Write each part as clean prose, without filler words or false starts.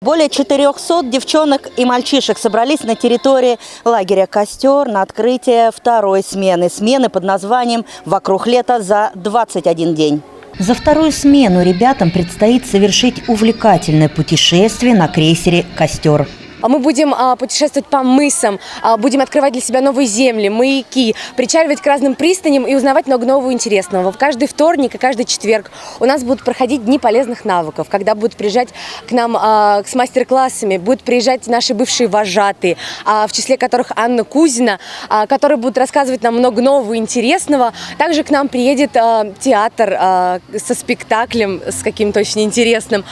Более 400 девчонок и мальчишек собрались на территории лагеря «Костер» на открытие второй смены под названием «Вокруг лета за 21 день». За вторую смену ребятам предстоит совершить увлекательное путешествие на крейсере «Костер». Мы будем путешествовать по мысам, будем открывать для себя новые земли, маяки, причаливать к разным пристаням и узнавать много нового интересного. В каждый вторник и каждый четверг у нас будут проходить дни полезных навыков, когда будут приезжать к нам с мастер-классами, будут приезжать наши бывшие вожатые, в числе которых Анна Кузина, которые будут рассказывать нам много нового и интересного. Также к нам приедет театр со спектаклем, с каким-то очень интересным.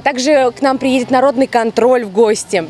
Также к нам приедет народный контроль в гости.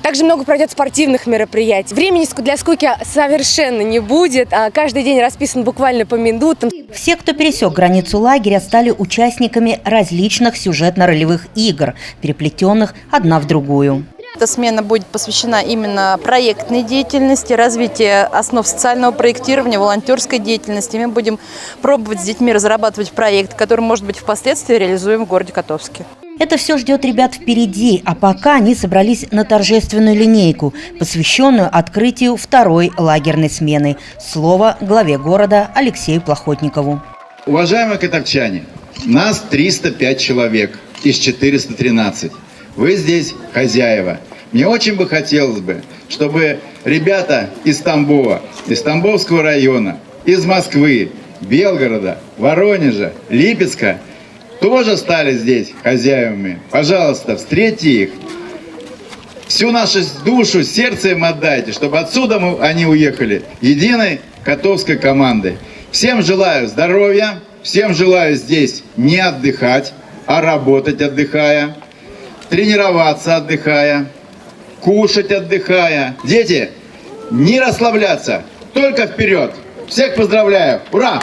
Также много пройдет спортивных мероприятий. Времени для скуки совершенно не будет. Каждый день расписан буквально по минутам. Все, кто пересек границу лагеря, стали участниками различных сюжетно-ролевых игр, переплетенных одна в другую. Эта смена будет посвящена именно проектной деятельности, развитию основ социального проектирования, волонтерской деятельности. Мы будем пробовать с детьми разрабатывать проект, который, может быть, впоследствии реализуем в городе Котовске. Это все ждет ребят впереди, а пока они собрались на торжественную линейку, посвященную открытию второй лагерной смены. Слово главе города Алексею Плохотникову. Уважаемые котовчане, нас 305 человек из 413. Вы здесь хозяева. Мне очень бы хотелось бы, чтобы ребята из Тамбова, из Тамбовского района, из Москвы, Белгорода, Воронежа, Липецка тоже стали здесь хозяевами. Пожалуйста, встретьте их. Всю нашу душу, сердце им отдайте, чтобы отсюда они уехали единой котовской командой. Всем желаю здоровья, всем желаю здесь не отдыхать, а работать отдыхая, тренироваться отдыхая, кушать отдыхая. Дети, не расслабляться, только вперед. Всех поздравляю! Ура!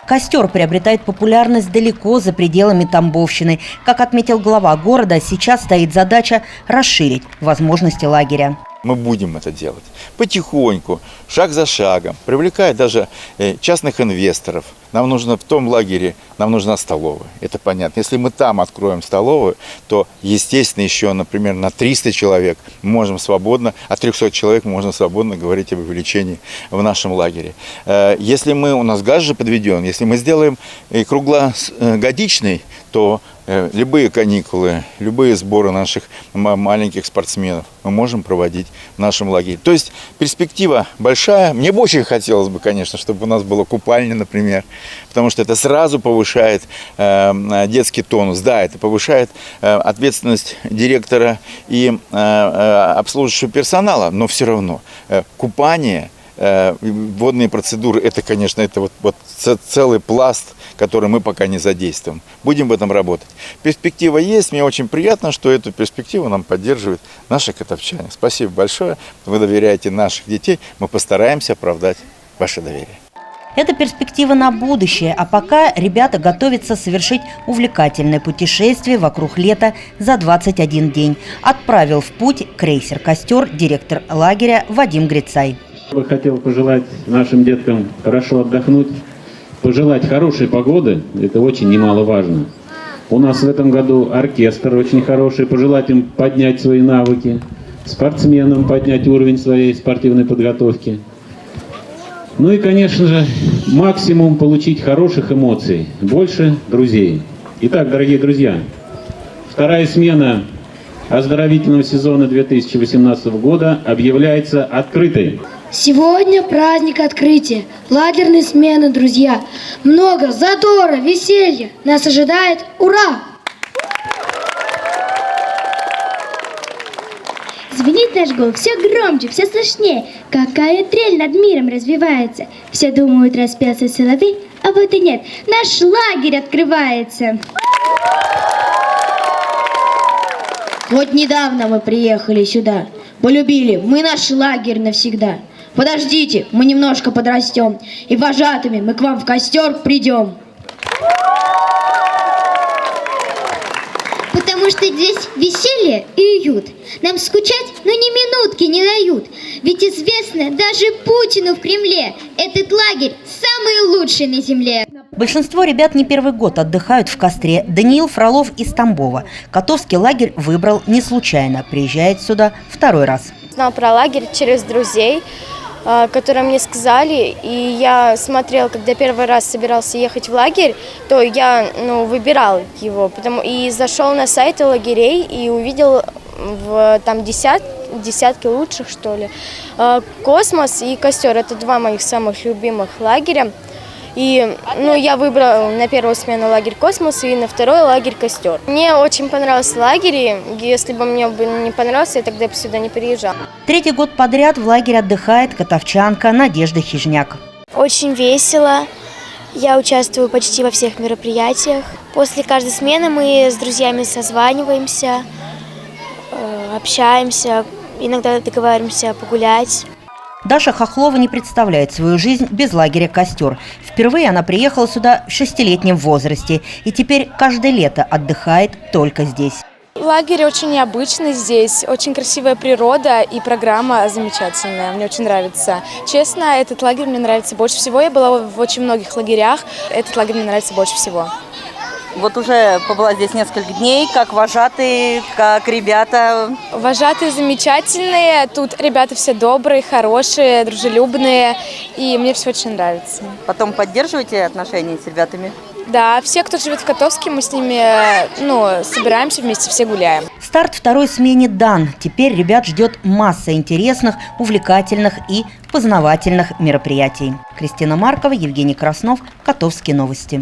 «Костер» приобретает популярность далеко за пределами Тамбовщины. Как отметил глава города, сейчас стоит задача расширить возможности лагеря. Мы будем это делать потихоньку, шаг за шагом, привлекая даже частных инвесторов. Нам нужно в том лагере, нам нужна столовая, это понятно. Если мы там откроем столовую, то, естественно, еще, например, на 300 человек мы можем свободно, от 300 человек мы можем свободно говорить об увеличении в нашем лагере. Если у нас газ же подведен, если мы сделаем круглогодичный, то любые каникулы, любые сборы наших маленьких спортсменов мы можем проводить в нашем лагере. То есть перспектива большая. Мне бы очень хотелось бы, конечно, чтобы у нас была купальня, например, потому что это сразу повышает детский тонус. Да, это повышает ответственность директора и обслуживающего персонала, но все равно купание, водные процедуры, это, конечно, это вот целый пласт, который мы пока не задействуем. Будем в этом работать. Перспектива есть. Мне очень приятно, что эту перспективу нам поддерживают наши котовчане. Спасибо большое. Вы доверяете наших детей. Мы постараемся оправдать ваше доверие. Это перспектива на будущее, а пока ребята готовятся совершить увлекательное путешествие вокруг лета за 21 день. Отправил в путь крейсер «Костер» директор лагеря Вадим Грицай. Я хотел пожелать нашим деткам хорошо отдохнуть, пожелать хорошей погоды, это очень немаловажно. У нас в этом году оркестр очень хороший, пожелать им поднять свои навыки, спортсменам поднять уровень своей спортивной подготовки. Ну и, конечно же, максимум получить хороших эмоций, больше друзей. Итак, дорогие друзья, вторая смена оздоровительного сезона 2018 года объявляется открытой. Сегодня праздник открытия, лагерной смены, друзья. Много задора, веселья нас ожидает. Ура! Звенит наш гол все громче, все слышнее. Какая трель над миром развивается. Все думают, распелся соловей, а вот и нет. Наш лагерь открывается. Вот недавно мы приехали сюда. Полюбили мы наш лагерь навсегда. Подождите, мы немножко подрастем, и вожатыми мы к вам в костер придем. Потому что здесь веселье и уют. Нам скучать, но ни минутки не дают. Ведь известно даже Путину в Кремле, этот лагерь самый лучший на земле. Большинство ребят не первый год отдыхают в Костре. Даниил Фролов из Тамбова. Котовский лагерь выбрал не случайно. Приезжает сюда второй раз. Знал про лагерь через друзей, которые мне сказали. И я смотрел, когда первый раз собирался ехать в лагерь, то я выбирал его. И зашел на сайты лагерей и увидел там десятки лучших, что ли. «Космос» и «Костер» – это два моих самых любимых лагеря. И я выбрал на первую смену лагерь «Космос» и на второй лагерь «Костер». Мне очень понравился лагерь, и если бы мне не понравился, я тогда бы сюда не переезжал. Третий год подряд в лагере отдыхает котовчанка Надежда Хижняк. Очень весело. Я участвую почти во всех мероприятиях. После каждой смены мы с друзьями созваниваемся, общаемся, иногда договариваемся погулять. Даша Хохлова не представляет свою жизнь без лагеря «Костер». Впервые она приехала сюда в 6-летнем возрасте и теперь каждое лето отдыхает только здесь. Лагерь очень необычный здесь, очень красивая природа и программа замечательная, мне очень нравится. Честно, этот лагерь мне нравится больше всего. Я была в очень многих лагерях, этот лагерь мне нравится больше всего. Вот уже побыла здесь несколько дней, как вожатые, как ребята. Вожатые замечательные, тут ребята все добрые, хорошие, дружелюбные, и мне все очень нравится. Потом поддерживаете отношения с ребятами? Да, все, кто живет в Котовске, мы с ними собираемся вместе, все гуляем. Старт второй смене дан. Теперь ребят ждет масса интересных, увлекательных и познавательных мероприятий. Кристина Маркова, Евгений Краснов, Котовские новости.